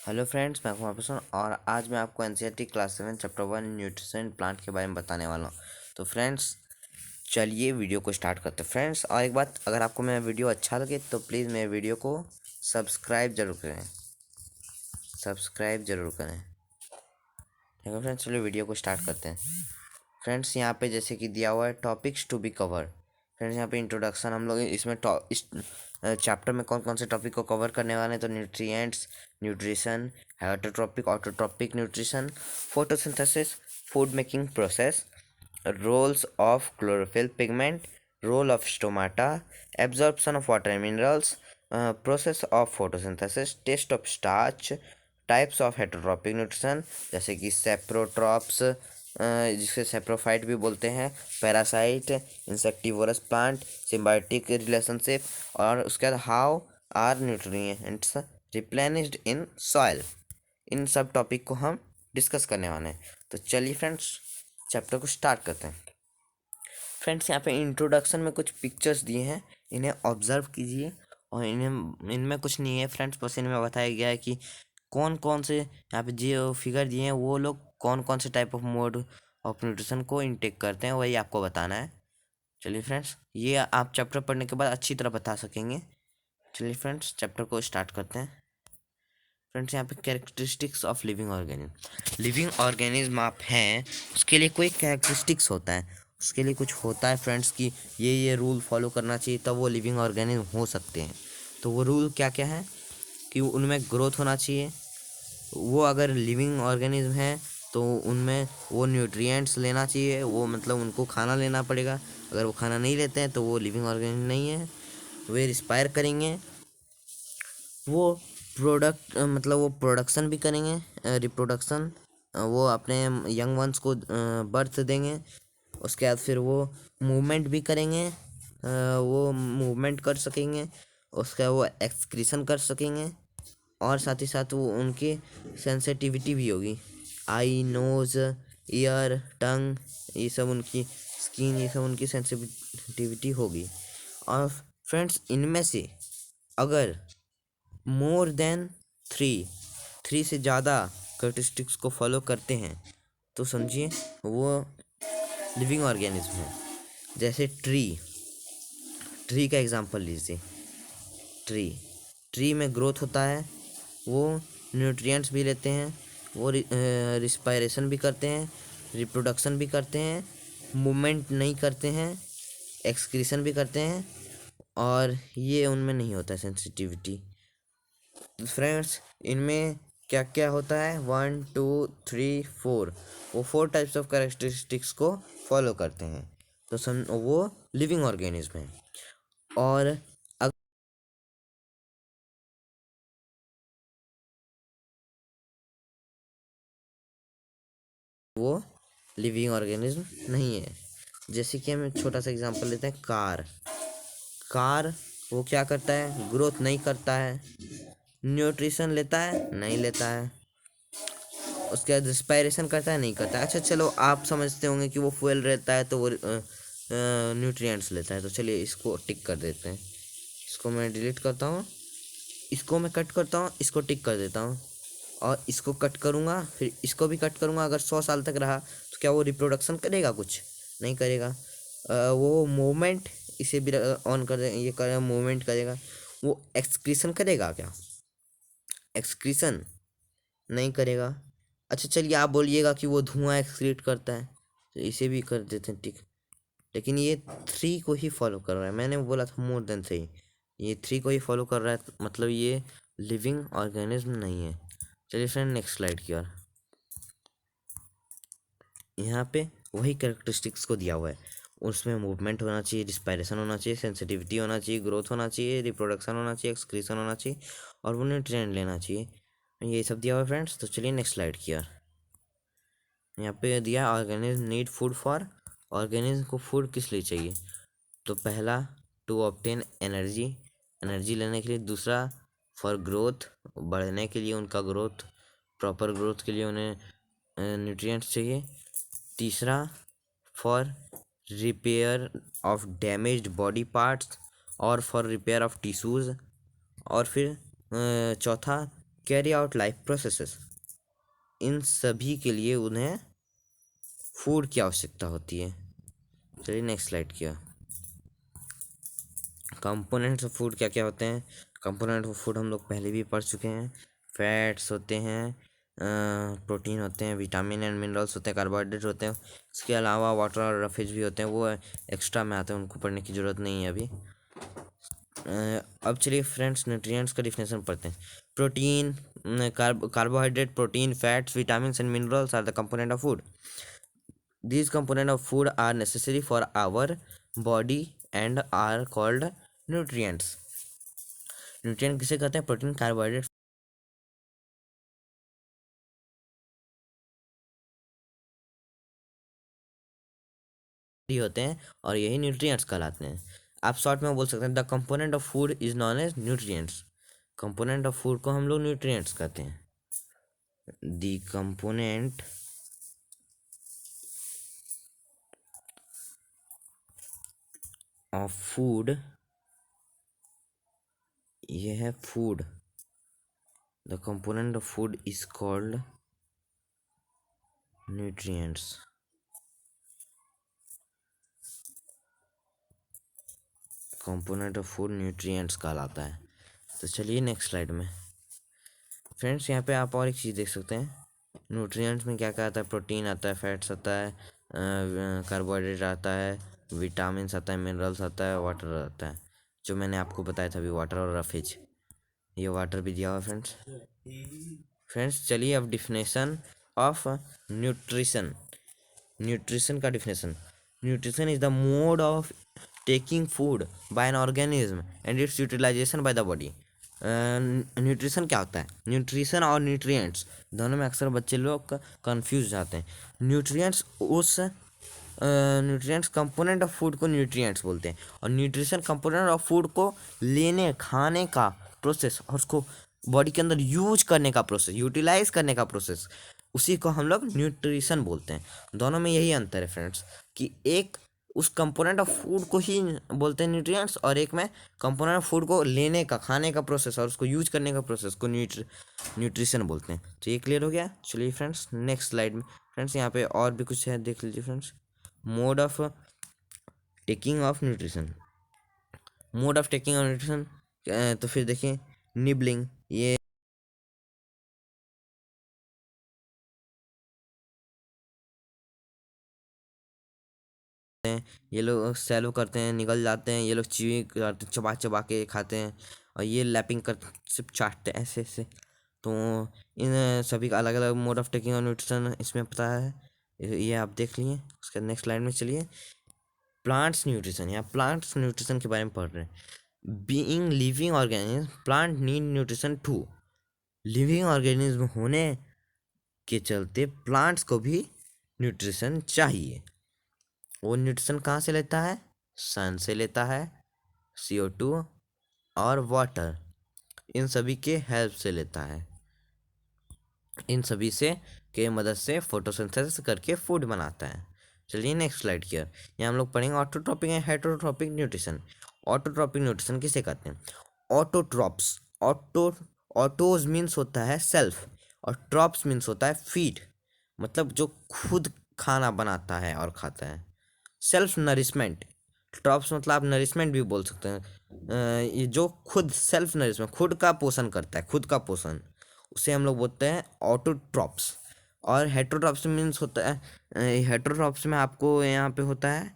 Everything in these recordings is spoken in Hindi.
हेलो फ्रेंड्स, मैं कुमार प्रसन्न और आज मैं आपको NCERT class 7 chapter 1 nutrition plant के बारे में बताने वाला हूँ। तो फ्रेंड्स चलिए वीडियो को स्टार्ट करते हैं। फ्रेंड्स और एक बात, अगर आपको मेरा वीडियो अच्छा लगे तो प्लीज़ मेरे वीडियो को सब्सक्राइब ज़रूर करें। ठीक है फ्रेंड्स, चलिए वीडियो को स्टार्ट करते हैं। फ्रेंड्स यहाँ पे जैसे कि दिया हुआ है topics to be cover. Friends यहाँ पे इंट्रोडक्शन, हम लोग इसमें इस चैप्टर में कौन कौन से टॉपिक को कवर करने वाले हैं तो nutrients, nutrition, heterotrophic autotrophic nutrition, photosynthesis, food making process, roles of chlorophyll pigment, role of stomata, absorption of water minerals, process of photosynthesis, test of starch, types of heterotrophic nutrition जैसे कि सेप्रोट्रॉप्स, जिसे सेप्रोफाइट भी बोलते हैं, parasite, insectivorous plant, symbiotic relationship, और उसके बाद how are nutrients replenished in soil. इन सब टॉपिक को हम डिस्कस करने वाले हैं। तो चलिए फ्रेंड्स चैप्टर को स्टार्ट करते हैं। फ्रेंड्स यहाँ पे इंट्रोडक्शन में कुछ पिक्चर्स दिए हैं, इन्हें ऑब्जर्व कीजिए। और इनमें कुछ नहीं है फ्रेंड्स, बस इनमें बताया गया है कि कौन कौन से यहाँ पे जो फिगर दिए हैं वो लोग कौन कौन से type of mode of nutrition को इनटेक करते हैं, वही आपको बताना है। चलिए फ्रेंड्स, ये आप चैप्टर पढ़ने के बाद अच्छी तरह बता सकेंगे। चलिए फ्रेंड्स चैप्टर को स्टार्ट करते हैं। फ्रेंड्स यहाँ पे कैरेक्टरिस्टिक्स ऑफ लिविंग ऑर्गेनिज्म आप हैं, उसके लिए कोई कैरेक्टरिस्टिक्स होता है, उसके लिए कुछ होता है फ्रेंड्स कि ये रूल फॉलो करना चाहिए तब वो लिविंग ऑर्गेनिज्म हो सकते हैं। तो वो रूल क्या क्या है कि उनमें ग्रोथ होना चाहिए, वो अगर लिविंग ऑर्गेनिज्म है तो उनमें वो न्यूट्रिएंट्स लेना चाहिए, वो मतलब उनको खाना लेना पड़ेगा। अगर वो खाना नहीं लेते हैं तो वो लिविंग ऑर्गेनिज्म नहीं है। वे रिस्पायर करेंगे, वो प्रोडक्ट मतलब वो प्रोडक्शन भी करेंगे, रिप्रोडक्शन, वो अपने यंग वंस को बर्थ देंगे। उसके बाद फिर वो मूवमेंट भी करेंगे, वो मूवमेंट कर सकेंगे। उसके बाद वो एक्सक्रीशन कर सकेंगे, और साथ ही साथ वो उनकी सेंसिटिविटी भी होगी। आई, नोज़, ईयर, टंग, ये सब उनकी स्किन, ये सब उनकी सेंसिटिविटी होगी। और फ्रेंड्स इनमें से अगर मोर देन थ्री से ज़्यादा करेक्टरिस्टिक्स को फॉलो करते हैं तो समझिए वो लिविंग ऑर्गेनिज्म है। जैसे ट्री का एग्जांपल लीजिए। ट्री में ग्रोथ होता है, वो न्यूट्रिएंट्स भी लेते हैं, वो रिस्पायरेशन भी करते हैं, रिप्रोडक्शन भी करते हैं, मूवमेंट नहीं करते हैं, एक्सक्रीशन भी करते हैं, और ये उनमें नहीं होता है सेंसिटिविटी। फ्रेंड्स इनमें क्या क्या होता है, 1 2 3 4, वो 4 टाइप्स ऑफ कैरेक्टरिस्टिक्स को फॉलो करते हैं। तो वो लिविंग ऑर्गेनिज्म है। और वो लिविंग ऑर्गेनिज्म नहीं है। जैसे कि हम छोटा सा एग्जांपल लेते हैं, कार वो क्या करता है, ग्रोथ नहीं करता है, न्यूट्रिशन लेता है नहीं लेता है, उसके बाद रिस्पायरेशन करता है नहीं करता है। अच्छा चलो, आप समझते होंगे कि वो फ्यूल रहता है तो वो न्यूट्रिएंट्स लेता है। तो चलिए इसको टिक कर देते हैं, इसको मैं डिलीट करता हूँ, इसको मैं कट करता हूँ, इसको टिक कर देता हूँ, और इसको कट करूँगा, फिर इसको भी कट करूँगा। अगर 100 साल तक रहा तो क्या वो रिप्रोडक्शन करेगा? कुछ नहीं करेगा। वो मूवमेंट, इसे भी ऑन कर दे, ये करेगा, मूवमेंट करेगा। वो एक्सक्रीशन करेगा क्या? एक्सक्रीशन नहीं करेगा। अच्छा चलिए, आप बोलिएगा कि वो धुआं एक्सक्रीट करता है, तो इसे भी कर देते हैं टिक। लेकिन ये 3 को ही फॉलो कर रहा है, मैंने बोला था मोर देन 3, ये 3 को ही फॉलो कर रहा है, तो मतलब ये लिविंग ऑर्गेनिज्म नहीं है। चलिए फ्रेंड नेक्स्ट स्लाइड की ओर। यहाँ पे वही कैरेक्टरिस्टिक्स को दिया हुआ है, उसमें मूवमेंट होना चाहिए, रिस्पायरेशन होना चाहिए, सेंसिटिविटी होना चाहिए, ग्रोथ होना चाहिए, रिप्रोडक्शन होना चाहिए, एक्सक्रीशन होना चाहिए, और वो न्यूट्रिएंट लेना चाहिए। ये सब दिया हुआ है फ्रेंड्स। तो चलिए नेक्स्ट स्लाइड की ओर। यहाँ पे दिया organism need food for, organism को फूड किस लिए चाहिए? तो पहला, टू ऑब्टेन एनर्जी, एनर्जी लेने के लिए। दूसरा, फॉर ग्रोथ, बढ़ने के लिए, उनका ग्रोथ, प्रॉपर ग्रोथ के लिए उन्हें न्यूट्रिएंट्स चाहिए। तीसरा, for repair of damaged body parts और फॉर रिपेयर ऑफ टिश्यूज़। और फिर चौथा, कैरी आउट लाइफ प्रोसेसेस, इन सभी के लिए उन्हें फूड की आवश्यकता होती है। चलिए नेक्स्ट स्लाइड किया। कंपोनेंट्स ऑफ फूड क्या क्या होते हैं? कंपोनेंट ऑफ फूड हम लोग पहले भी पढ़ चुके हैं। फैट्स होते हैं, प्रोटीन होते हैं, विटामिन एंड मिनरल्स होते हैं, कार्बोहाइड्रेट होते हैं। इसके अलावा वाटर और रफेज भी होते हैं, वो एक्स्ट्रा में आते हैं, उनको पढ़ने की ज़रूरत नहीं है अभी। अब चलिए फ्रेंड्स न्यूट्रिएंट्स का डिफिनेशन पढ़ते हैं। Protein, carbohydrate, protein, fats, vitamin and minerals are the component of food. These components of food are necessary for our body and are called nutrients. Nutrient किसे कहते हैं? प्रोटीन, कार्बोहाइड्रेट होते हैं और यही न्यूट्रिएंट्स कहलाते हैं। आप शॉर्ट में बोल सकते हैं the component of food is known as nutrients. Component of food को हम लोग न्यूट्रिएंट्स कहते हैं। द कंपोनेंट ऑफ फूड, ये है food, the component of food is called nutrients. Component of food nutrients कहलाता है। तो चलिए नेक्स्ट स्लाइड में फ्रेंड्स, यहाँ पे आप और एक चीज़ देख सकते हैं। न्यूट्रिएंट्स में क्या क्या आता है? प्रोटीन आता है, फैट्स आता है, कार्बोहाइड्रेट आता है, विटामिन आता है, मिनरल्स आता है, वाटर आता है, जो मैंने आपको बताया था अभी, वाटर और रफेज। ये वाटर भी दिया हुआ फ्रेंड्स। फ्रेंड्स चलिए अब डिफिनेशन ऑफ न्यूट्रिशन। न्यूट्रिशन का definition, nutrition is the mode of taking food by an organism and its utilization by the body. Nutrition क्या होता है? न्यूट्रिशन और न्यूट्रिएंट्स दोनों में अक्सर बच्चे लोग कंफ्यूज जाते हैं। न्यूट्रिएंट्स उस न्यूट्रिएंट्स कंपोनेंट ऑफ फूड को न्यूट्रिएंट्स बोलते हैं, और न्यूट्रिशन कंपोनेंट ऑफ फूड को लेने, खाने का प्रोसेस और उसको बॉडी के अंदर यूज करने का प्रोसेस, यूटिलाइज करने का प्रोसेस, उसी को हम लोग न्यूट्रिशन बोलते हैं। दोनों में यही अंतर है फ्रेंड्स, कि एक उस कंपोनेंट ऑफ फूड को ही बोलते हैं न्यूट्रिएंट्स, और एक में कंपोनेंट ऑफ फूड को लेने का, खाने का प्रोसेस और उसको यूज करने का प्रोसेस को न्यूट्रिशन बोलते हैं। तो ये क्लियर हो गया। चलिए फ्रेंड्स नेक्स्ट स्लाइड में फ्रेंड्स, यहाँ पे और भी कुछ है, देख लीजिए friends. Mode of taking of nutrition, mode of taking of nutrition, तो फिर देखिए निबलिंग, ये लोग सैलो करते हैं, निगल जाते हैं, ये लोग चीवी करते, चबा चबा के खाते हैं, और ये लैपिंग कर सिर्फ चाटते हैं ऐसे ऐसे। तो इन सभी का अलग अलग मोड ऑफ टेकिंग और न्यूट्रिशन इसमें पता है, ये आप देख लिए। उसके नेक्स्ट स्लाइड में चलिए, प्लांट्स न्यूट्रिशन, या प्लांट्स न्यूट्रिशन के बारे में पढ़ रहे हैं। Being living organism, plant need nutrition too. Living organism होने के चलते प्लांट्स को भी न्यूट्रिशन चाहिए। वो न्यूट्रिशन कहाँ से लेता है? सन से लेता है, CO2 और वाटर, इन सभी के हेल्प से लेता है। इन सभी से के मदद से फोटोसिंथेसिस करके फूड बनाता है। चलिए नेक्स्ट स्लाइड किया, यहाँ हम लोग पढ़ेंगे autotrophic and heterotrophic nutrition. Autotrophic nutrition किसे कहते हैं? ऑटोट्रॉप्स, ऑटोज मीन्स होता है सेल्फ, और ट्रॉप्स मीन्स होता है फीड, मतलब जो खुद खाना बनाता है और खाता है। सेल्फ नरिशमेंट, ट्रॉप्स मतलब आप नरिशमेंट भी बोल सकते हैं। ये जो खुद सेल्फ नरिशमेंट, खुद का पोषण करता है, खुद का पोषण, उसे हम लोग बोलते हैं ऑटोट्रॉप्स। और हेटेरोट्रॉप्स मीन्स होता है, हेटेरोट्रॉप्स में आपको यहाँ पे होता है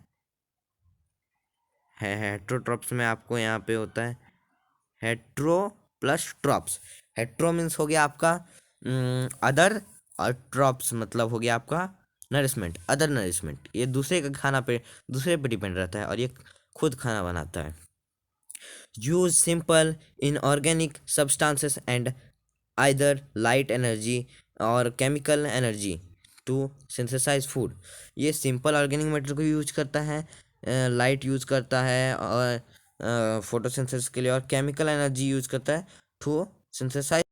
हेटेरोट्रॉप्स में आपको यहाँ पे होता है hetero plus trophs. Hetero means हो गया आपका अदर, और ट्रॉप्स मतलब हो गया आपका नरिशमेंट, अदर नरिशमेंट। ये दूसरे का खाना पे, दूसरे पे डिपेंड रहता है, और ये खुद खाना बनाता है। Use simple inorganic substances and either light energy और chemical energy to synthesize food. ये सिंपल ऑर्गेनिक मैटर को यूज करता है, लाइट यूज करता है और फोटोसिंथेसिस के लिए, और केमिकल एनर्जी यूज करता है to synthesize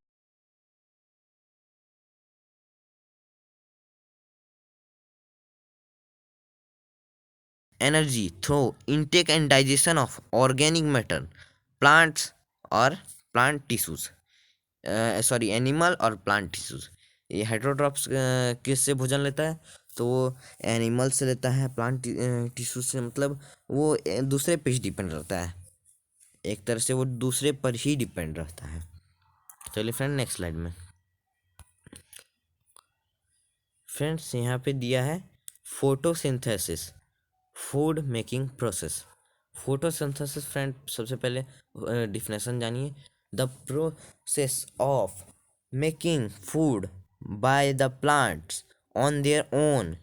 energy through intake and digestion of organic matter, plants और प्लांट टिश्यूज। सॉरी एनिमल और प्लांट टिश्यूज। ये हेटरोट्रॉप्स किससे भोजन लेता है? तो वो एनिमल से लेता है, प्लांट टिश्यूज से, मतलब वो दूसरे पे ही डिपेंड रहता है, एक तरह से वो दूसरे पर ही डिपेंड रहता है। चलिए फ्रेंड नेक्स्ट स्लाइड में। फ्रेंड्स यहाँ पे दिया है photosynthesis, food making process. Photosynthesis friend सबसे पहले डिफिनेशन जानिए। The process of making food by the plants on their own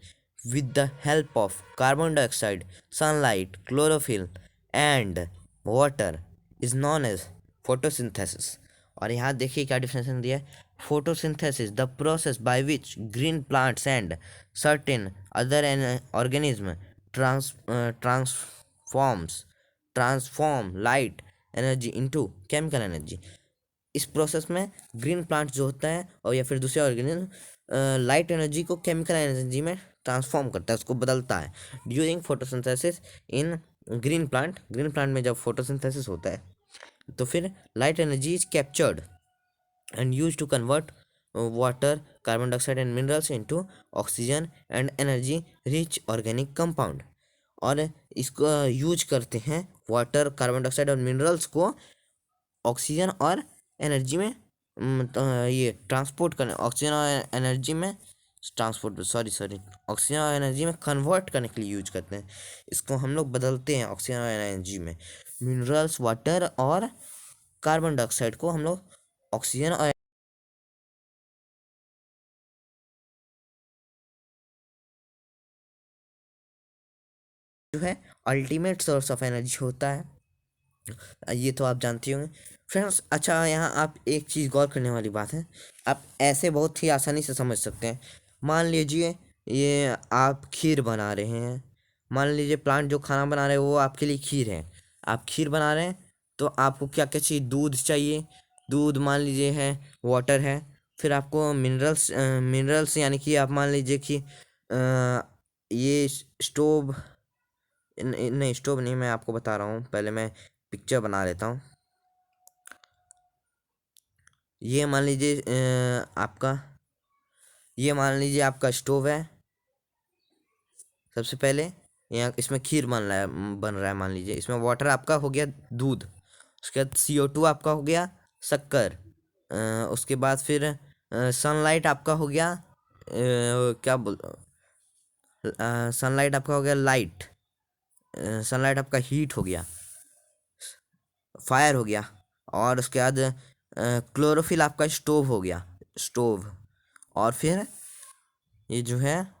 with the help of carbon dioxide, sunlight, chlorophyll and water is known as photosynthesis। और यहाँ देखिए क्या डिफिनेशन दिया है। Photosynthesis the process by which green plants and certain other organism transforms transform light energy into chemical energy. इस प्रोसेस में ग्रीन प्लांट जो होता है और या फिर दूसरे ऑर्गेनिज्म लाइट एनर्जी को केमिकल एनर्जी में ट्रांसफॉर्म करता है, उसको बदलता है during photosynthesis in green plant. Green plant में जब फोटोसिंथेसिस होता है तो फिर light energy is captured and used to convert water, carbon dioxide and minerals into oxygen and energy rich organic compound। और इसको यूज करते हैं वाटर, कार्बन डाइऑक्साइड और मिनरल्स को ऑक्सीजन और एनर्जी में ये ट्रांसपोर्ट करने, ऑक्सीजन और एनर्जी में ट्रांसपोर्ट सॉरी ऑक्सीजन और एनर्जी में कन्वर्ट करने के लिए यूज करते हैं। इसको हम लोग बदलते हैं ऑक्सीजन और एनर्जी में। मिनरल्स, वाटर और कार्बन डाइऑक्साइड को हम लोग ऑक्सीजन और जो है अल्टीमेट सोर्स ऑफ एनर्जी होता है, ये तो आप जानते होंगे फ्रेंड्स। अच्छा यहाँ आप एक चीज़ गौर करने वाली बात है, आप ऐसे बहुत ही आसानी से समझ सकते हैं। मान लीजिए ये आप खीर बना रहे हैं, मान लीजिए प्लांट जो खाना बना रहे हैं वो आपके लिए खीर है। आप खीर बना रहे हैं तो आपको क्या क्या चाहिए? दूध चाहिए, दूध मान लीजिए है, वाटर है, फिर आपको मिनरल्स, मिनरल्स यानी कि आप मान लीजिए कि ये स्टोव, नहीं स्टोव नहीं, मैं आपको बता रहा हूँ, पहले मैं पिक्चर बना लेता हूँ। ये मान लीजिए ये मान लीजिए आपका स्टोव है। सबसे पहले यहाँ इसमें खीर बन रहा है, मान लीजिए इसमें वाटर आपका हो गया दूध, उसके बाद CO2 आपका हो गया शक्कर, उसके बाद फिर सनलाइट आपका हो गया क्या बोल सनलाइट आपका हो गया लाइट, सनलाइट आपका हीट हो गया, फायर हो गया, और उसके बाद क्लोरोफिल आपका स्टोव हो गया, स्टोव। और फिर ये जो है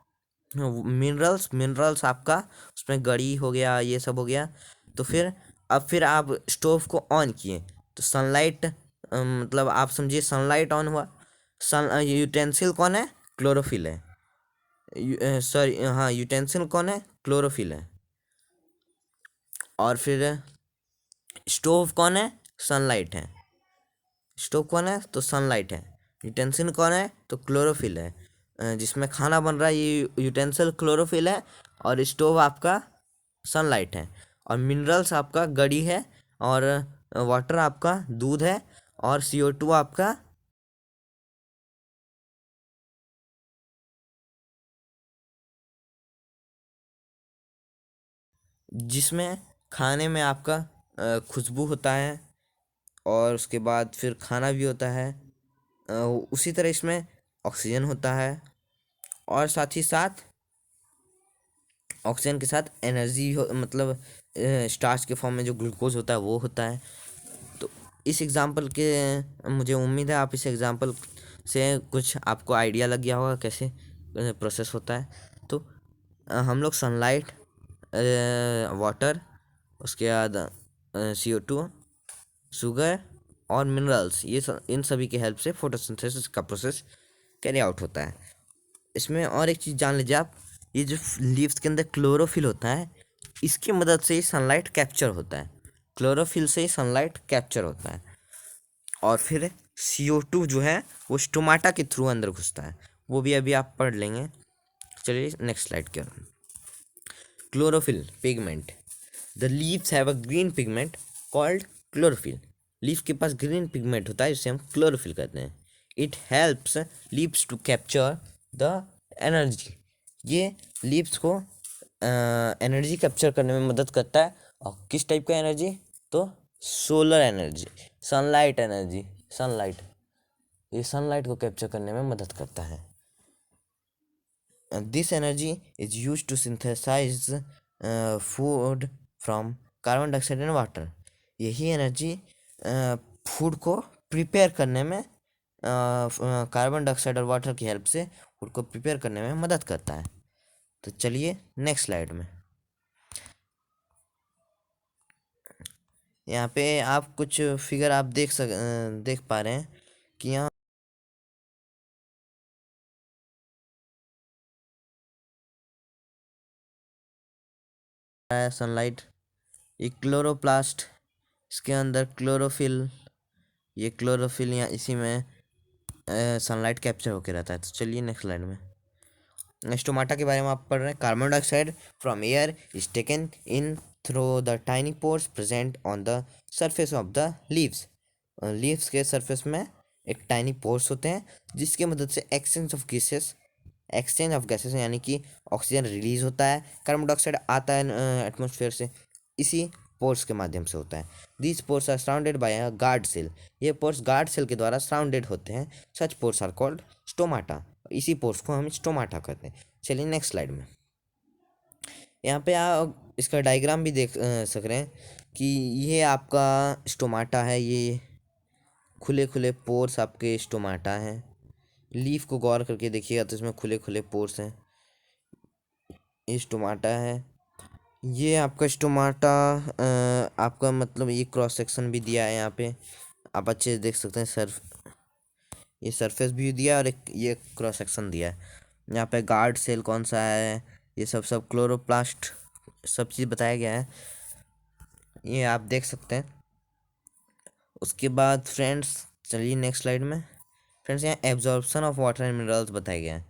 मिनरल्स, मिनरल्स आपका उसमें गड़ी हो गया, ये सब हो गया। तो फिर अब फिर आप स्टोव को ऑन किए तो सनलाइट, मतलब आप समझिए सनलाइट ऑन हुआ। सन यूटेंसिल कौन है? क्लोरोफिल है, सॉरी हाँ यूटेंसिल कौन है? क्लोरोफिल है। और फिर स्टोव कौन है? सनलाइट है। स्टोव कौन है? तो सनलाइट है। यूटेंसिल कौन है? तो क्लोरोफिल है। जिसमें खाना बन रहा है ये यूटेंसिल क्लोरोफिल है, और स्टोव आपका सनलाइट है, और मिनरल्स आपका गड़ी है, और वाटर आपका दूध है, और CO2 आपका जिसमें खाने में आपका खुशबू होता है, और उसके बाद फिर खाना भी होता है। उसी तरह इसमें ऑक्सीजन होता है, और साथ ही साथ ऑक्सीजन के साथ एनर्जी हो, मतलब स्टार्च के फॉर्म में जो ग्लूकोज होता है वो होता है। तो इस एग्ज़ाम्पल के मुझे उम्मीद है आप इस एग्ज़ाम्पल से कुछ आपको आइडिया लग गया होगा कैसे प्रोसेस होता है। तो हम लोग सनलाइट, वाटर, उसके बाद CO2, शुगर और मिनरल्स, इन सभी की हेल्प से फोटोसिंथेसिस का प्रोसेस कैरी आउट होता है। इसमें और एक चीज़ जान लीजिए आप, ये जो लीव्स के अंदर क्लोरोफिल होता है, इसकी मदद से ही सनलाइट कैप्चर होता है। क्लोरोफिल से ही सनलाइट कैप्चर होता है। और फिर CO2 जो है वो स्टोमाटा के थ्रू अंदर घुसता है, वो भी अभी आप पढ़ लेंगे। चलिए नेक्स्ट स्लाइड की ओर। Chlorophyll pigment, the leaves have a green pigment called chlorophyll. Leaf के पास ग्रीन पिगमेंट होता है जिसे हम क्लोरोफिल कहते हैं। It helps leaves to capture the energy. ये लीव्स को एनर्जी कैप्चर करने में मदद करता है। और किस टाइप का एनर्जी? तो solar energy, sunlight energy, sunlight, ये सनलाइट को कैप्चर करने में मदद करता है। This energy is use to synthesize food from carbon dioxide and water. यही एनर्जी फूड को प्रिपेयर करने में, कार्बन डाइऑक्साइड और वाटर की हेल्प से फूड को प्रिपेयर करने में मदद करता है। तो चलिए नेक्स्ट स्लाइड में। यहाँ पे आप कुछ फिगर आप देख पा रहे हैं कि यहाँ है सनलाइट, ये क्लोरोप्लास्ट, इसके अंदर क्लोरोफिल, ये क्लोरोफिल यहाँ इसी में सनलाइट कैप्चर होकर रहता है। तो चलिए नेक्स्ट स्लाइड में। स्टोमाटा के बारे में आप पढ़ रहे हैं। Carbon dioxide from air is taken in through the tiny pores present on the surface of the leaves. Leaves के सरफेस में एक टाइनी पोर्स होते हैं जिसकी मदद से एक्सचेंज ऑफ गैसेस यानी कि ऑक्सीजन रिलीज होता है, कार्बन डाइऑक्साइड आता है एटमोसफेयर से, इसी पोर्स के माध्यम से होता है। These pores are surrounded by a guard cell. ये पोर्स गार्ड सेल के द्वारा सराउंडेड होते हैं। Such pores are called stomata. इसी पोर्स को हम स्टोमाटा कहते हैं। चलिए नेक्स्ट स्लाइड में। यहाँ पे आप इसका डायग्राम भी देख सक रहे हैं कि ये आपका स्टोमाटा है। ये खुले खुले पोर्स आपके स्टोमाटा हैं। लीफ को गौर करके देखिएगा तो इसमें खुले खुले पोर्स हैं। ये स्टोमाटा है। ये आपका स्टोमाटा आपका मतलब ये क्रॉस सेक्शन भी दिया है यहाँ पे, आप अच्छे से देख सकते हैं। ये सरफेस व्यू दिया है और एक ये क्रॉस सेक्शन दिया है। यहाँ पे गार्ड सेल कौन सा है, ये सब क्लोरोप्लास्ट, सब चीज़ बताया गया है, ये आप देख सकते हैं। उसके बाद फ्रेंड्स चलिए नेक्स्ट स्लाइड में। फ्रेंड्स यहाँ absorption of water and minerals बताया गया है।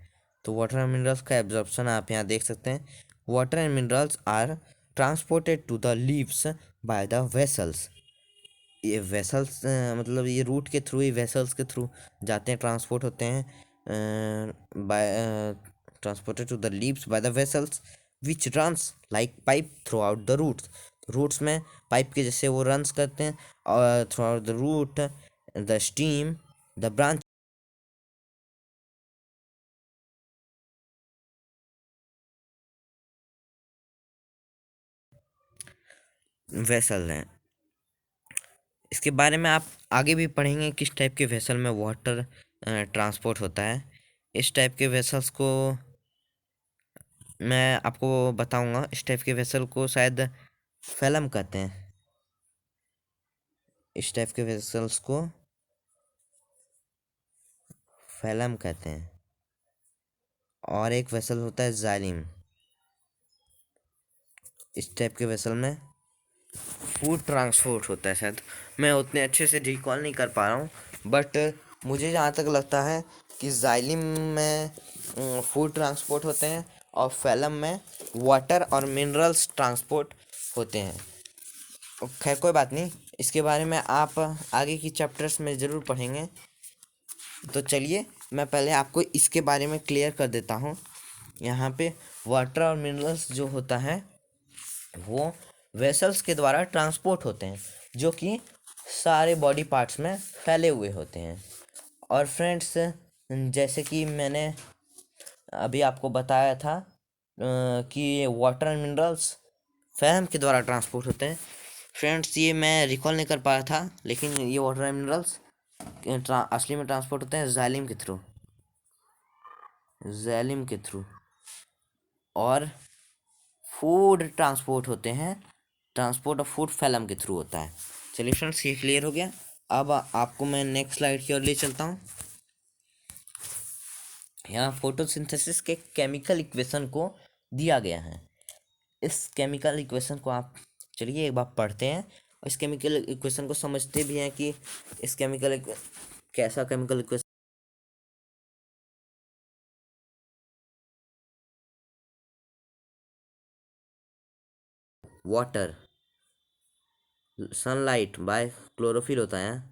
तो वाटर एंड मिनरल्स का एब्जॉर्प्शन आप यहाँ देख सकते हैं। Water and minerals are transported to the leaves by the vessels. ये वेसल्स मतलब ये रूट के थ्रू ही, वेसल्स के थ्रू जाते हैं, ट्रांसपोर्ट होते हैं by transported to the leaves by the vessels which runs like pipe throughout the roots. Roots में पाइप के जैसे वो रन्स करते हैं और throughout the root the stem the branch vessel हैं। इसके बारे में आप आगे भी पढ़ेंगे किस टाइप के वेसल में वाटर ट्रांसपोर्ट होता है। इस टाइप के वेसल्स को मैं आपको बताऊंगा। इस टाइप के वेसल को शायद फैलम कहते हैं। इस टाइप के वेसल्स को फैलम कहते हैं। और एक वेसल होता है जाइलिम। इस टाइप के वेसल में फूड ट्रांसपोर्ट होता है। शायद मैं उतने अच्छे से रिकॉल नहीं कर पा रहा हूँ, बट मुझे जहाँ तक लगता है कि जाइलिम में फूड ट्रांसपोर्ट होते हैं और फैलम में वाटर और मिनरल्स ट्रांसपोर्ट होते हैं। खैर कोई बात नहीं, इसके बारे में आप आगे की चैप्टर्स में ज़रूर पढ़ेंगे। तो चलिए मैं पहले आपको इसके बारे में क्लियर कर देता हूँ। यहाँ पे वाटर और मिनरल्स जो होता है वो वेसल्स के द्वारा ट्रांसपोर्ट होते हैं, जो कि सारे बॉडी पार्ट्स में फैले हुए होते हैं। और फ्रेंड्स जैसे कि मैंने अभी आपको बताया था कि वाटर एंड मिनरल्स फैलम के द्वारा ट्रांसपोर्ट होते हैं। फ्रेंड्स ये मैं रिकॉल नहीं कर पाया था, लेकिन ये वाटर एंड मिनरल्स असली में ट्रांसपोर्ट होते हैं जाइलिम के थ्रू, जैलिम के थ्रू। और फूड ट्रांसपोर्ट होते हैं, ट्रांसपोर्ट ऑफ फूड फैलम के थ्रू होता है। चलिए फ्रेंड्स ये क्लियर हो गया। अब आपको मैं नेक्स्ट स्लाइड की ओर ले चलता हूँ। यहाँ फोटोसिंथेसिस के केमिकल इक्वेशन को दिया गया है। इस केमिकल इक्वेशन को आप चलिए एक बार पढ़ते हैं और इस केमिकल इक्वेशन को समझते भी हैं कि इस कैसा chemical equation. Water sunlight bye chlorophyll होता है,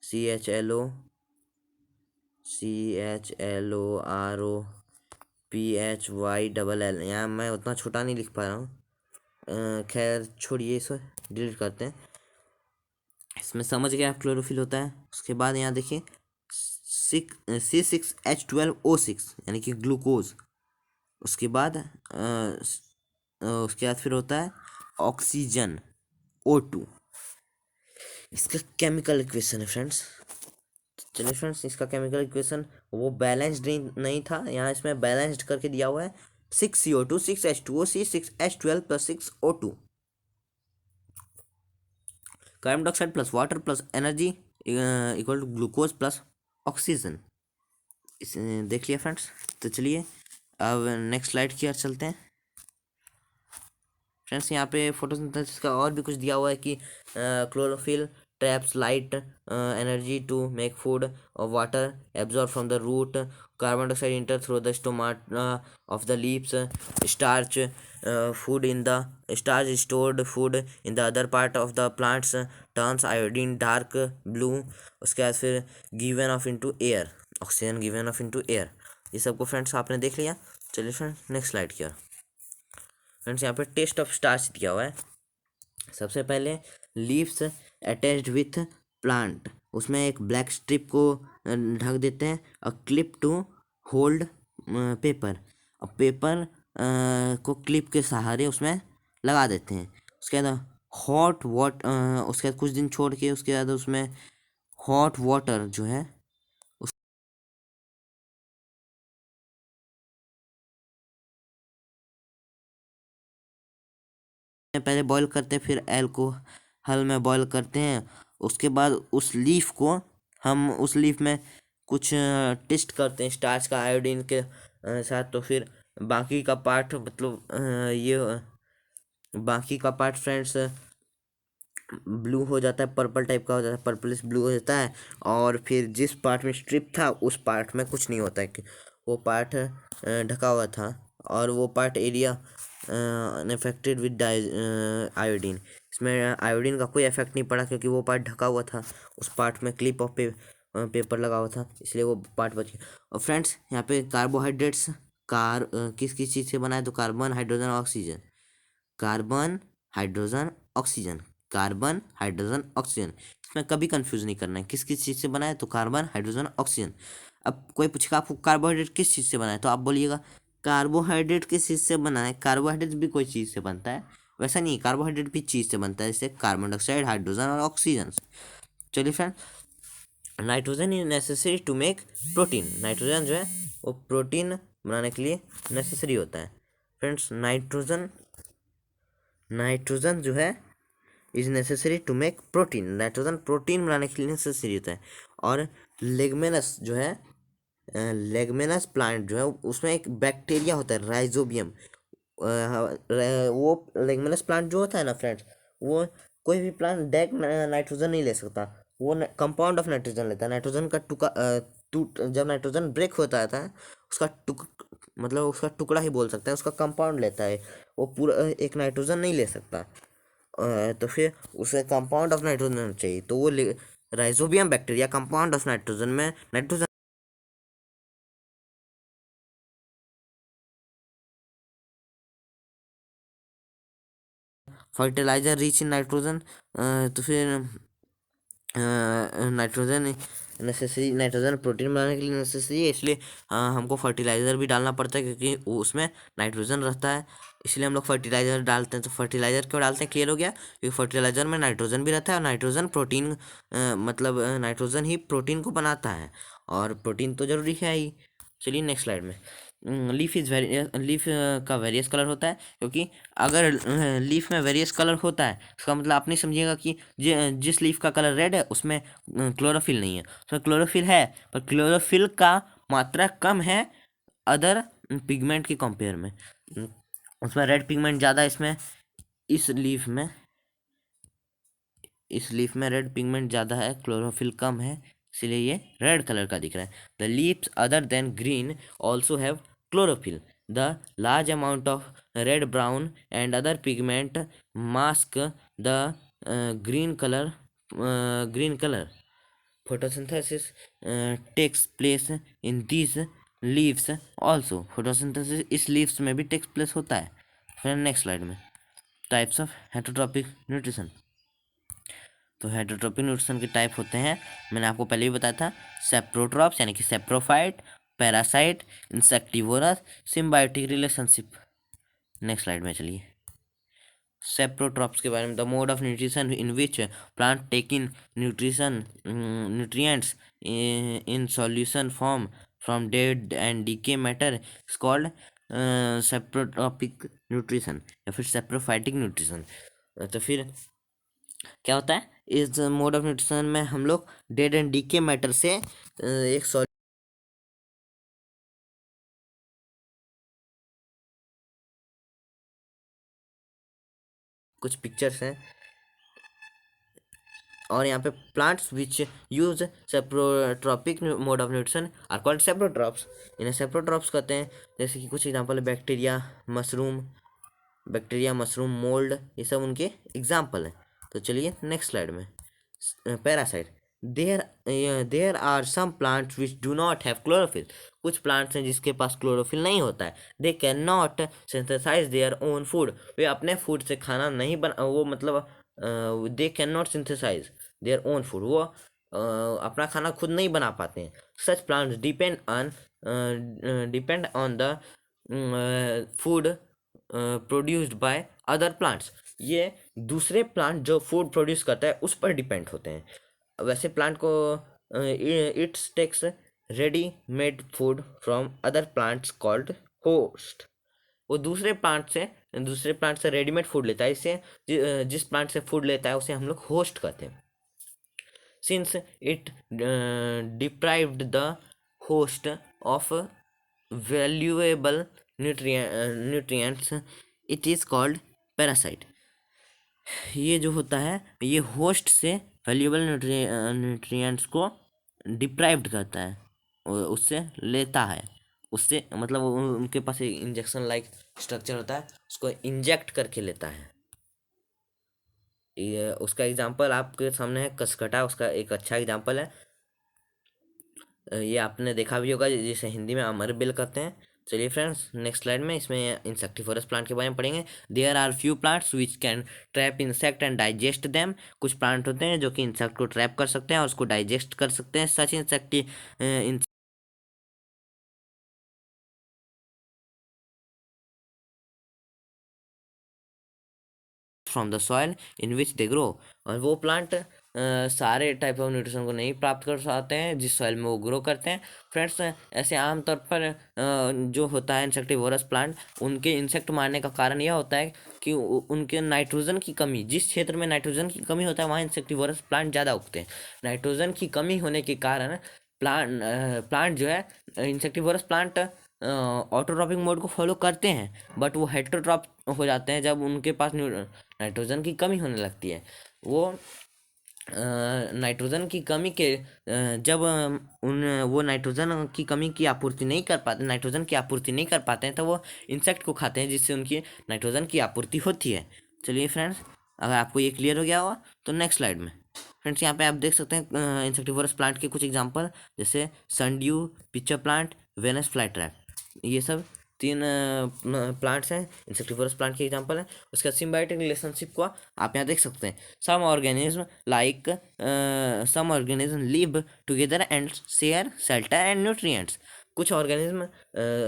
CHLO, यहाँ मैं उतना छोटा नहीं लिख पा रहा हूँ, खैर छोड़िए, इसे डिलीट करते हैं। इसमें समझ गए आप, क्लोरोफिल होता है। उसके बाद यहाँ देखिए C6H12O6 यानी कि ग्लूकोज। उसके बाद उसके बाद फिर होता है ऑक्सीजन, O2। इसका केमिकल इक्वेशन है फ्रेंड्स। चलिए फ्रेंड्स, इसका केमिकल इक्वेशन वो बैलेंस्ड नहीं था, यहाँ इसमें बैलेंस्ड करके दिया हुआ है। 6CO2 6H2O C6H12 + 6O2, carbon dioxide plus water plus energy equal to glucose plus oxygen. इसे देख लिया फ्रेंड्स। तो चलिए अब नेक्स्ट स्लाइड की ओर चलते हैं। फ्रेंड्स यहाँ पे फोटोसिंथेसिस का और भी कुछ दिया हुआ है कि chlorophyll traps light energy to make food और water absorb from the root, carbon dioxide enter through the stomata of the leaves, starch food in the starch stored food in the other part of the plants turns iodine dark blue. उसके बाद फिर given off into air, oxygen given off into air. ये सबको फ्रेंड्स आपने देख लिया। चलिए फ्रेंड्स नेक्स्ट स्लाइड की ओर। फ्रेंड्स यहाँ पे टेस्ट ऑफ स्टार्च दिया हुआ है। सबसे पहले लीव्स अटैच्ड विथ प्लांट, उसमें एक ब्लैक स्ट्रिप को ढक देते हैं, और क्लिप टू होल्ड पेपर, और पेपर को क्लिप के सहारे उसमें लगा देते हैं। उसके बाद हॉट वाटर, उसके बाद कुछ दिन छोड़ के उसके बाद उसमें हॉट वाटर जो है पहले बॉईल करते हैं, फिर अल्कोहल में बॉईल करते हैं। उसके बाद उस लीफ को हम उस लीफ में कुछ टेस्ट करते हैं स्टार्च का आयोडीन के साथ। तो फिर बाकी का पार्ट मतलब बाकी का पार्ट फ्रेंड्स ब्लू हो जाता है, पर्पल टाइप का हो जाता है, पर्पलिश ब्लू हो जाता है। और फिर जिस पार्ट में स्ट्रिप था उस पार्ट में कुछ नहीं होता है कि वो पार्ट ढका हुआ था, और वो part area unaffected with iodine. इसमें आयोडीन का कोई इफेक्ट नहीं पड़ा क्योंकि वो पार्ट ढका हुआ था, उस पार्ट में क्लिप ऑफ पेपर लगा हुआ था, इसलिए वो पार्ट बच गया। और फ्रेंड्स यहाँ पे कार्बोहाइड्रेट्स किस किस चीज़ से बना है, तो carbon hydrogen oxygen, carbon hydrogen oxygen, carbon hydrogen oxygen. इसमें कभी कंफ्यूज नहीं करना है किस किस चीज़ से बना है, तो कार्बन हाइड्रोजन ऑक्सीजन। अब कोई पूछेगा आपको कार्बोहाइड्रेट किस चीज़ से बना है, तो आप बोलिएगा कार्बोहाइड्रेट किस चीज़ से बना है। कार्बोहाइड्रेट भी कोई चीज़ से बनता है, वैसा नहीं, कार्बोहाइड्रेट भी चीज़ से बनता है, जैसे कार्बन डाइऑक्साइड, हाइड्रोजन और ऑक्सीजन। चलिए friend, nitrogen is necessary to make protein. Nitrogen जो है वो प्रोटीन बनाने के लिए नेसेसरी होता है। फ्रेंड्स नाइट्रोजन जो है is necessary to make protein, nitrogen protein बनाने के लिए नेसेसरी होता है। और लेगमेनस जो है, लेगमेनस प्लांट जो है उसमें एक बैक्टीरिया होता है राइजोबियम। वो लेगमेनस प्लांट जो होता है ना फ्रेंड्स, वो कोई भी प्लांट डायरेक्ट नाइट्रोजन नहीं ले सकता, वो कंपाउंड ऑफ नाइट्रोजन लेता है। नाइट्रोजन का जब नाइट्रोजन ब्रेक होता है उसका मतलब उसका टुकड़ा ही बोल सकता है, उसका कंपाउंड लेता है, वो पूरा एक नाइट्रोजन नहीं ले सकता। तो फिर उसे कंपाउंड ऑफ नाइट्रोजन चाहिए, तो वो rhizobium bacteria compound of nitrogen में nitrogen fertilizer rich in nitrogen. तो फिर नाइट्रोजन नेसेसरी, नाइट्रोजन प्रोटीन बनाने के लिए नेसेसरी है, इसलिए हमको फर्टिलाइज़र भी डालना पड़ता है क्योंकि उसमें नाइट्रोजन रहता है, इसलिए हम लोग फर्टिलाइज़र डालते हैं। तो फर्टिलाइज़र क्यों डालते हैं, क्लियर हो गया, क्योंकि फर्टिलाइज़र में नाइट्रोजन भी रहता है, और नाइट्रोजन प्रोटीन मतलब नाइट्रोजन ही प्रोटीन को बनाता है, और प्रोटीन तो जरूरी है ही। चलिए नेक्स्ट स्लाइड में। लीफ का वेरियस कलर होता है, क्योंकि अगर लीफ में वेरियस कलर होता है इसका मतलब आप नहीं समझिएगा कि जिस लीफ का कलर रेड है उसमें क्लोरोफिल नहीं है। उसमें क्लोरोफिल है, पर क्लोरोफिल का मात्रा कम है अदर पिगमेंट के कंपेयर में। उसमें रेड पिगमेंट ज़्यादा है, इसमें इस लीफ में रेड पिगमेंट ज़्यादा है, क्लोरोफिल कम है, इसलिए ये रेड कलर का दिख रहा है। The leaves other than green also have chlorophyll. The large amount of red, brown and other pigment mask the green color. Photosynthesis takes place in these leaves also. Photosynthesis इस leaves में भी takes place होता है. फिर नेक्स्ट स्लाइड में टाइप्स ऑफ हेटरोट्रॉपिक न्यूट्रिशन. तो हेटरोट्रॉपिक न्यूट्रिशन के टाइप होते हैं, मैंने आपको पहले भी बताया था. सेप्रोट्रॉप्स यानी कि saprophyte, parasite, insectivorous, symbiotic relationship. Next slide में चलिए. सेप्रोट्रॉप्स के बारे में. The mode of nutrition in which plant take in nutrients in solution form from dead and decay matter is called saprotrophic nutrition या फिर सेप्रोफाइटिक न्यूट्रिशन. तो फिर क्या होता है इस मोड ऑफ न्यूट्रिशन में हम लोग डेड एंड डीके मैटर से एक कुछ पिक्चर्स हैं और यहाँ पे plants which use saprotrophic mode of nutrition are called saprotrophs. इन्हें सेप्रोट्रॉप्स कहते हैं. जैसे कि कुछ एग्जांपल है बैक्टीरिया मशरूम मोल्ड, ये सब उनके एग्जांपल हैं. तो चलिए नेक्स्ट स्लाइड में. Parasite. There are some plants which do not have chlorophyll. कुछ प्लांट्स हैं जिसके पास क्लोरोफिल नहीं होता है. They can not synthesize their own food. वे अपने फूड से खाना नहीं बना वो मतलब they can not synthesize their own food. वो अपना खाना खुद नहीं बना पाते हैं. Such plants depend on the food produced by other plants. ये दूसरे प्लांट जो फूड प्रोड्यूस करता है उस पर डिपेंड होते हैं. वैसे प्लांट को its takes ready made food from other plants called host. वो दूसरे प्लांट से रेडीमेड फूड लेता है. इससे जिस प्लांट से फूड लेता है उसे हम लोग होस्ट कहते हैं. Since it deprived the host of valuable nutrients it is called parasite. ये जो होता है ये होस्ट से वैल्यूएबल न्यूट्रिएंट्स को डिप्राइव्ड करता है, उससे लेता है. उससे मतलब उनके पास एक इंजेक्शन लाइक स्ट्रक्चर होता है, उसको इंजेक्ट करके लेता है. ये उसका एग्जांपल आपके सामने है कसकटा. उसका एक अच्छा एग्जांपल है. ये आपने देखा भी होगा जिसे हिंदी में अमर बेल कहते हैं. चलिए फ्रेंड्स नेक्स्ट स्लाइड में इसमें इंसेक्टिफोरस प्लांट के बारे में पढ़ेंगे. There are few plants which can trap insect and digest them. कुछ प्लांट होते हैं जो कि इंसेक्ट को ट्रैप कर सकते हैं और उसको डाइजेस्ट कर सकते हैं. Such insects from the soil in which they grow. और वो प्लांट सारे टाइप ऑफ न्यूट्रिशन को नहीं प्राप्त कर पाते हैं जिस सॉइल में वो ग्रो करते हैं. फ्रेंड्स ऐसे आमतौर पर जो होता है इंसेक्टिवोरस प्लांट, उनके इंसेक्ट मारने का कारण यह होता है कि उनके नाइट्रोजन की कमी, जिस क्षेत्र में नाइट्रोजन की कमी होता है वहाँ इंसेक्टिवोरस प्लांट ज़्यादा उगते हैं. नाइट्रोजन की कमी होने के कारण प्लांट जो है इंसेक्टिवोरस प्लांट ऑटोट्रॉपिक मोड को फॉलो करते हैं, बट वो हेटरोट्रॉप हो जाते हैं जब उनके पास नाइट्रोजन की कमी होने लगती है. वो नाइट्रोजन की कमी के जब वो नाइट्रोजन की कमी की आपूर्ति नहीं कर पाते, नाइट्रोजन की आपूर्ति नहीं कर पाते हैं, तो वो इंसेक्ट को खाते हैं जिससे उनकी नाइट्रोजन की आपूर्ति होती है. चलिए फ्रेंड्स, अगर आपको ये क्लियर हो गया होगा तो नेक्स्ट स्लाइड में फ्रेंड्स यहाँ पे आप देख सकते हैं इंसेक्टिवोरस प्लांट के कुछ एग्जांपल, जैसे sundew, pitcher plant, Venus fly trap. ये सब 3 प्लांट्स हैं, इंसेक्टिवोरस प्लांट के एग्जांपल हैं. उसका सिम्बायोटिक रिलेशनशिप को आप यहाँ देख सकते हैं. Some organism live together and share shelter and nutrients. कुछ ऑर्गेनिज्म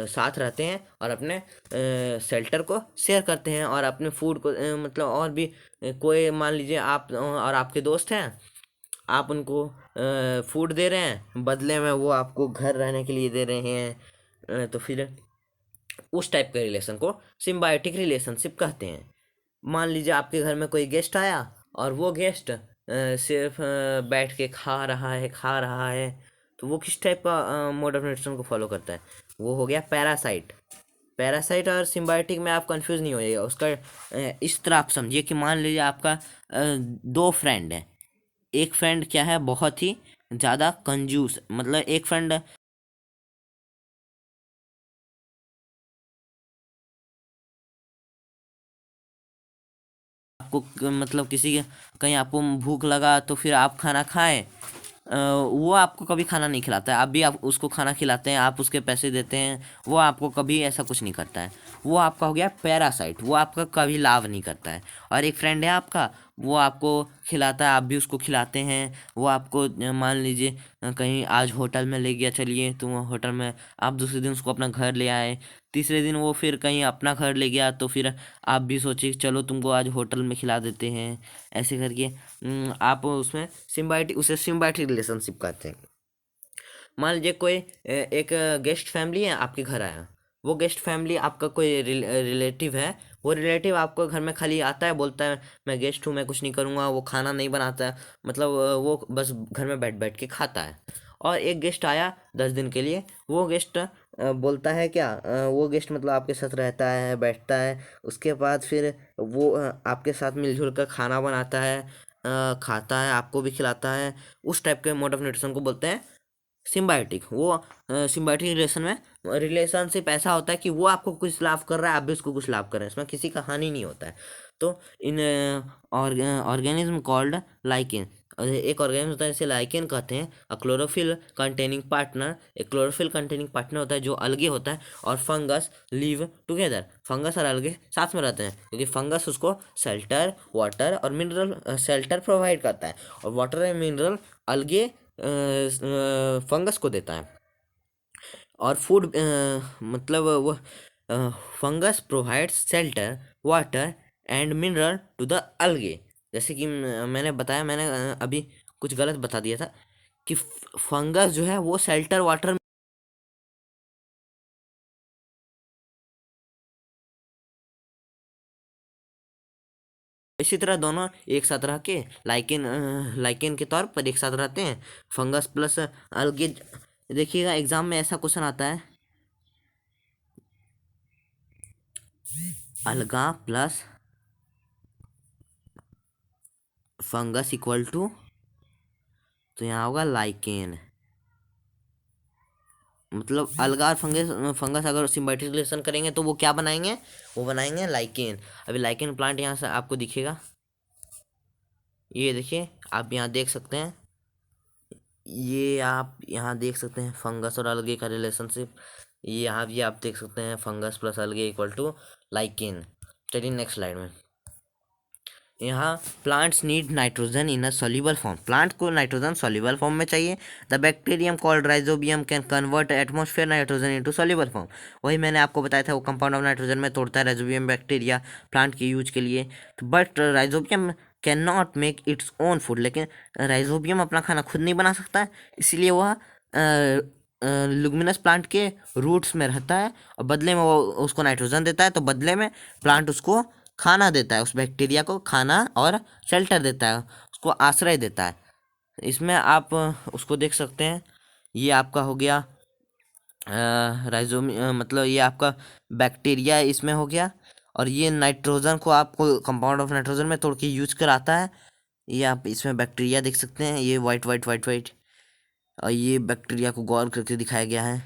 साथ रहते हैं और अपने शेल्टर को शेयर करते हैं और अपने फूड को मतलब और भी कोई मान लीजिए आप और आपके दोस्त हैं, आप उनको फूड दे रहे हैं, बदले में वो आपको घर रहने के लिए दे रहे हैं. तो फिर उस टाइप के रिलेशन को सिम्बायोटिक रिलेशनशिप कहते हैं. मान लीजिए आपके घर में कोई गेस्ट आया और वो गेस्ट सिर्फ बैठ के खा रहा है, तो वो किस टाइप का मोड ऑफ न्यूट्रिशन को फॉलो करता है? वो हो गया पैरासाइट. पैरासाइट और सिम्बायोटिक में आप कंफ्यूज नहीं होइएगा. उसका इस तरह आप समझिए कि मान लीजिए आपका 2 फ्रेंड है. एक फ्रेंड क्या है, बहुत ही ज़्यादा कंजूस, मतलब एक फ्रेंड आपको मतलब किसी कहीं आपको भूख लगा तो फिर आप खाना खाएं, वो आपको कभी खाना नहीं खिलाता है, आप भी आप उसको खाना खिलाते हैं, आप उसके पैसे देते हैं, वो आपको कभी ऐसा कुछ नहीं करता है। वो आपका हो गया पैरासाइट, वो आपका कभी लाभ नहीं करता है। और एक फ्रेंड है आपका, वो आपको खिलाता है, आप भी उसको खिलाते हैं। वो आपको मान लीजिए कहीं आज होटल में ले गया, चलिए तुम होटल में, आप दूसरे दिन उसको अपना घर ले आए, तीसरे दिन वो फिर कहीं अपना घर ले गया, तो फिर आप भी सोचे चलो तुमको आज होटल में खिला देते हैं। ऐसे करके आप उसमें सिम्बायोटिक, उसे सिम्बायोटिक रिलेशनशिप कहते हैं। मान लीजिए कोई एक गेस्ट फैमिली है आपके घर आया, वो गेस्ट फैमिली आपका कोई रिलेटिव है, वो रिलेटिव आपको घर में खाली आता है, बोलता है मैं गेस्ट हूँ, मैं कुछ नहीं करूँगा, वो खाना नहीं बनाता है, मतलब वो बस घर में बैठ बैठ के खाता है। और एक गेस्ट आया 10 दिन के लिए, वो गेस्ट बोलता है क्या, वो गेस्ट मतलब आपके साथ रहता है, बैठता है, उसके बाद फिर वो आपके साथ मिलजुल कर खाना बनाता है, खाता है, आपको भी खिलाता है। उस टाइप के मोड ऑफ न्यूट्रिशन को बोलते हैं सिम्बायोटिक। वो सिम्बायोटिक रिलेशन में रिलेशनशिप ऐसा होता है कि वो आपको कुछ लाभ कर रहा है, आप भी उसको कुछ लाभ कर रहे हैं, इसमें किसी का हानि नहीं होता है। तो इन ऑर्गेनिज्म कॉल्ड लाइकेन, एक ऑर्गेनिज्म होता है जिसे लाइकेन कहते हैं, अ क्लोरोफिल कंटेनिंग पार्टनर, एक क्लोरोफिल कंटेनिंग पार्टनर होता है जो अलगे होता है, और फंगस लिव टुगेदर, फंगस और अलगे साथ में रहते हैं, क्योंकि फंगस उसको शेल्टर, वाटर और मिनरल, शेल्टर प्रोवाइड करता है, और water and mineral algae fungus को देता है। और फूड मतलब वो fungus provides shelter, water and mineral to the algae. जैसे कि मैंने बताया, मैंने अभी कुछ गलत बता दिया था कि फंगस जो है वो शेल्टर, वाटर, इसी तरह दोनों एक साथ रह के लाइकेन, लाइकेन के तौर पर एक साथ रहते हैं, फंगस प्लस अलगे। देखिएगा एग्जाम में ऐसा क्वेश्चन आता है, अलगा प्लस फंगस इक्वल टू, तो यहाँ होगा लाइकेन। मतलब अलगा और फंगस, फंगस अगर सिम्बायोटिक रिलेशन करेंगे तो वो क्या बनाएंगे, वो बनाएंगे लाइकेन। अभी लाइकेन प्लांट यहाँ से आपको दिखेगा, ये देखिए, आप यहाँ देख सकते हैं, ये आप यहाँ देख सकते हैं फंगस और अलगे का रिलेशनशिप। ये यहाँ भी आप देख सकते हैं फंगस प्लस अलगे इक्वल टू लाइकेन। चलिए नेक्स्ट स्लाइड में, यहाँ plants need nitrogen in a soluble form, plant को नाइट्रोजन सॉल्युबल फॉर्म में चाहिए। The bacterium called rhizobium can convert atmosphere nitrogen into soluble form. वही मैंने आपको बताया था, वो कंपाउंड ऑफ नाइट्रोजन में तोड़ता है राइजोबियम बैक्टीरिया प्लांट के यूज के लिए। But rhizobium can not make its own food, लेकिन राइजोबियम अपना खाना खुद नहीं बना सकता है, इसलिए वह लुमिनस प्लांट के रूट्स में रहता है, और बदले में वो उसको नाइट्रोजन देता है, तो बदले में प्लांट उसको खाना देता है, उस बैक्टीरिया को खाना और शेल्टर देता है, उसको आश्रय देता है। इसमें आप उसको देख सकते हैं, ये आपका हो गया राइजोमी, मतलब ये आपका बैक्टीरिया इसमें हो गया, और ये नाइट्रोजन को आपको कंपाउंड ऑफ नाइट्रोजन में तोड़ के यूज कराता है। ये आप इसमें बैक्टीरिया देख सकते हैं, ये वाइट वाइट वाइट वाइट, और ये बैक्टीरिया को गौर करके दिखाया गया है।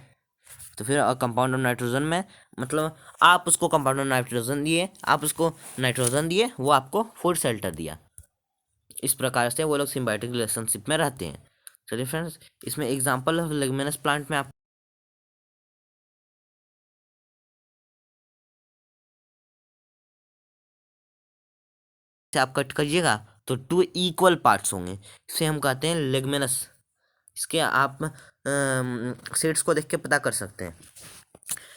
तो फिर कंपाउंड ऑफ नाइट्रोजन में, मतलब आप उसको कंपाउंड ऑफ नाइट्रोजन दिए, आप उसको नाइट्रोजन दिए, वो आपको फूड शेल्टर दिया। इस प्रकार से वो लोग सिम्बायोटिक रिलेशनशिप में रहते हैं। चलिए फ्रेंड्स, इसमें एग्जांपल ऑफ लेगुमिनस प्लांट में आप कट करिएगा तो 2 इक्वल पार्ट्स होंगे, इसे हम कहते हैं लेगुमिनस। इसके आप सीड्स को देख के पता कर सकते हैं।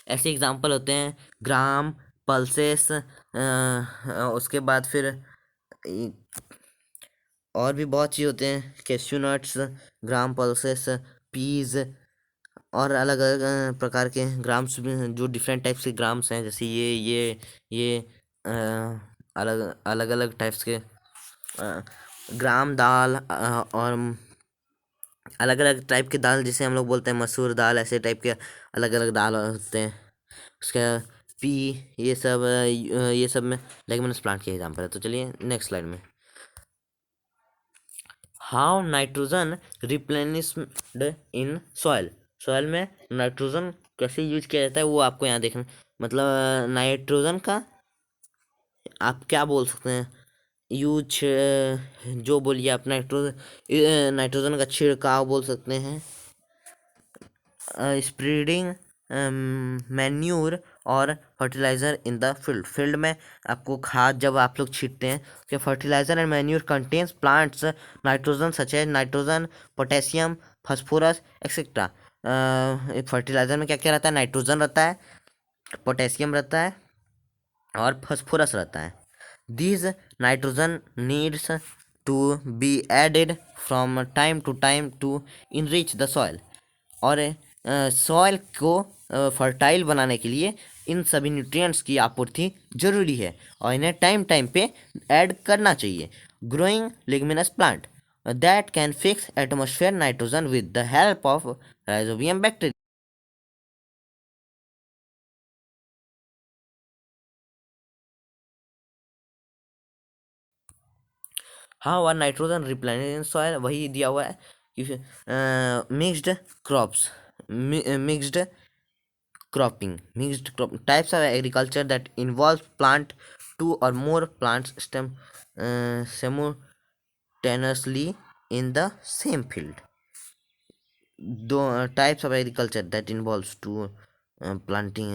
ऐसे एग्जांपल होते हैं ग्राम, पल्सेस, उसके बाद फिर और भी बहुत चीज़ होते हैं, कैश्यू नट्स, ग्राम पल्सेस, पीज, और अलग अलग प्रकार के ग्राम्स जो डिफरेंट टाइप्स के ग्राम्स हैं, जैसे ये अलग अलग अलग टाइप्स के ग्राम दाल, और अलग अलग टाइप के दाल, जिसे हम लोग बोलते हैं मसूर दाल, ऐसे टाइप के अलग अलग दाल होते हैं। उसका पी, ये सब में लेगुमिनस प्लांट के एग्जाम्पल है। तो चलिए नेक्स्ट स्लाइड में, how nitrogen replenished in soil, soil में नाइट्रोजन कैसे यूज किया जाता है वो आपको यहाँ देखना, मतलब नाइट्रोजन का आप क्या बोल सकते हैं, यूज जो बोलिए आप नाइट्रोजन का छिड़काव बोल सकते हैं। स्प्रेडिंग मैन्यूर और फर्टिलाइजर इन द फील्ड में आपको खाद जब आप लोग छींटते हैं कि fertilizer and manure contains plants nitrogen such है nitrogen potassium phosphorus et cetera. Fertilizer में क्या क्या रहता है? नाइट्रोजन रहता है, पोटेशियम रहता है और फास्फोरस रहता है। These nitrogen needs to be added from time to time to enrich the soil। और सॉइल को फर्टाइल बनाने के लिए इन सभी न्यूट्रिएंट्स की आपूर्ति जरूरी है और इन्हें टाइम टाइम पे ऐड करना चाहिए। Growing leguminous plant that can fix atmosphere nitrogen with the help of rhizobium bacteria. हाँ, वह नाइट्रोजन रिप्लेनिश सॉइल वही दिया हुआ है कि mixed crops, mixed mixed crop types of agriculture that involves plant two or more plants simultaneously in the same field। दो types of agriculture that involves to planting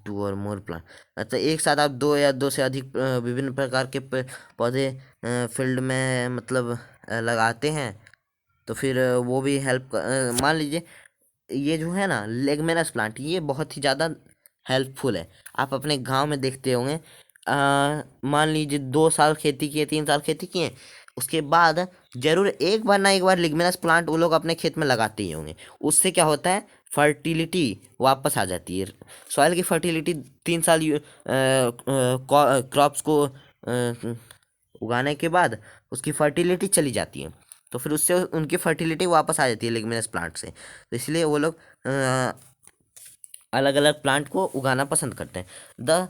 two or more plant, अच्छा एक साथ आप दो या दो से अधिक विभिन्न प्रकार के पौधे फील्ड में मतलब लगाते हैं तो फिर वो भी हेल्प मान लीजिए ये जो है ना लेगमेनस प्लांट ये बहुत ही ज़्यादा हेल्पफुल है। आप अपने गांव में देखते होंगे मान लीजिए 2 साल खेती किए 3 साल खेती किए उसके बाद जरूर एक बार ना एक बार लिग्मिनस प्लांट वो लोग अपने खेत में लगाते ही होंगे। उससे क्या होता है फर्टिलिटी वापस आ जाती है सॉइल की फर्टिलिटी 3 साल क्रॉप्स को उगाने के बाद उसकी फर्टिलिटी चली जाती है तो फिर उससे उनकी फर्टिलिटी वापस आ जाती है लिग्मिनस प्लांट से। तो इसलिए वो लोग अलग अलग प्लांट को उगाना पसंद करते हैं। The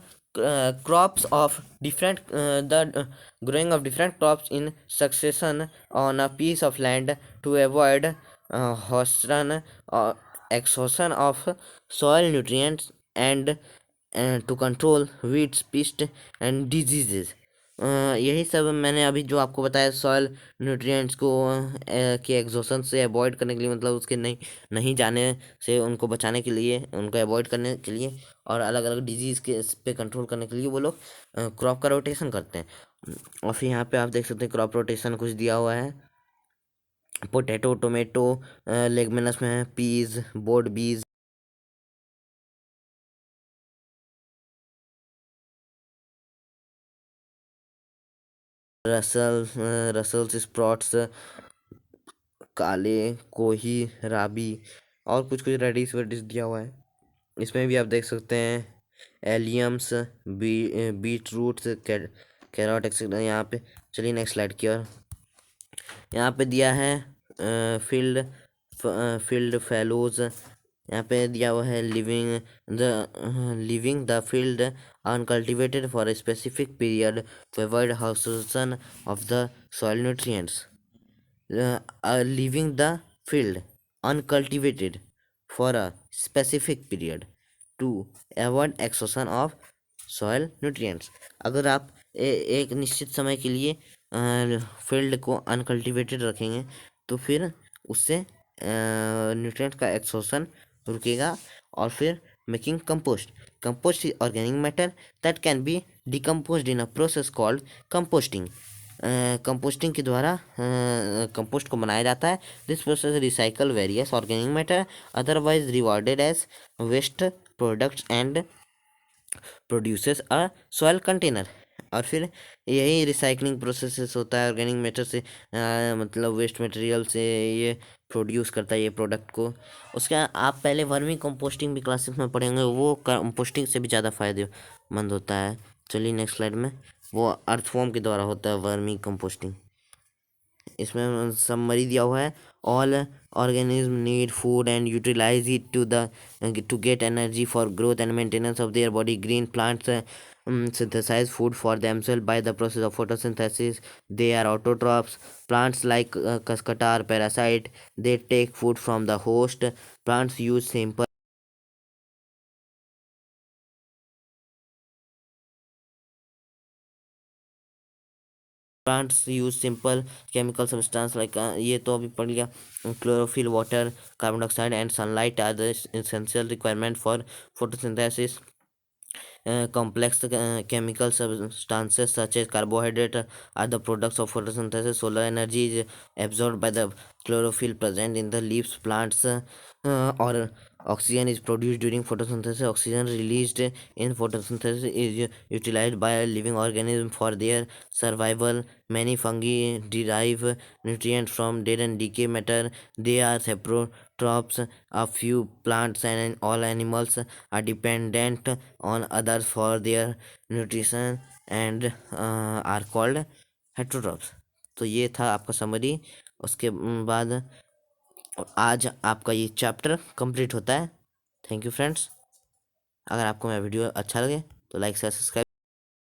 crops of different the growing of different crops in succession on a piece of land to avoid हॉस्टन exhaustion of soil nutrients and to control weeds pests and diseases. यही सब मैंने अभी जो आपको बताया सॉइल न्यूट्रिएंट्स को के एग्जॉशन से अवॉइड करने के लिए मतलब उसके नहीं नहीं जाने से उनको बचाने के लिए उनको अवॉइड करने के लिए और अलग अलग डिजीज़ के इस पे कंट्रोल करने के लिए वो लोग क्रॉप का रोटेशन करते हैं। और फिर यहाँ पे आप देख सकते हैं क्रॉप रोटेशन कुछ दिया हुआ है पोटैटो टोमेटो लेगमिनस में पीज बोर्ड बीज रसल्स स्प्राउट्स काले कोही राबी और कुछ कुछ रेडिस वेडिस दिया हुआ है। इसमें भी आप देख सकते हैं एलियम्स बीट रूट्स कैरोट एक्सेट्रा। यहाँ पे चलिए नेक्स्ट स्लाइड की ओर। यहाँ पे दिया है फील्ड फील्ड फेलोज। यहाँ पे दिया हुआ है leaving the field uncultivated for a specific period to avoid exhaustion of the soil nutrients. leaving the field uncultivated for a specific period to avoid exhaustion of soil nutrients। अगर आप एक निश्चित समय के लिए फील्ड को अनकल्टिवेटेड रखेंगे तो फिर उससे न्यूट्रिएंट का एक्सोशन रुकेगा और फिर making compost. Compost is organic matter that can be decomposed in a process called composting. Composting के द्वारा कंपोस्ट को बनाया जाता है। This process recycle various organic matter otherwise regarded as waste products and produces a soil container. और फिर यही रिसाइकलिंग प्रोसेस होता है ऑर्गेनिक मैटर से मतलब वेस्ट मटेरियल से ये प्रोड्यूस करता है ये प्रोडक्ट को। उसका आप पहले वर्मी कंपोस्टिंग भी क्लासेस में पढ़ेंगे वो कंपोस्टिंग से भी ज़्यादा फायदेमंद होता है। चलिए नेक्स्ट स्लाइड में वो अर्थवॉर्म के द्वारा होता है वर्मी कंपोस्टिंग। इसमें समरी दिया हुआ है all organism need food and utilize it to get energy for growth and maintenance of their body. Green plants synthesize food for themselves by the process of photosynthesis. They are autotrophs. Plants like cascatar parasite, they take food from the host. Plants use simple plants use simple chemical substance like ये तो अभी पढ़ लिया। Chlorophyll, water, carbon dioxide and sunlight are the essential requirement for photosynthesis. Complex chemical substances such as carbohydrate are the products of photosynthesis. Solar energy is absorbed by the chlorophyll present in the leaves plants, or oxygen is produced during photosynthesis. Oxygen released in photosynthesis is utilized by a living organism for their survival. Many fungi derive nutrients from dead and decay matter. They are saprotrophs. A few plants and all animals are dependent on others for their nutrition and are called heterotrophs. तो ये था आपका समरी। उसके बाद आज आपका ये चैप्टर कंप्लीट होता है। Thank you friends. अगर आपको मेरा वीडियो अच्छा लगे तो लाइक शेयर सब्सक्राइब।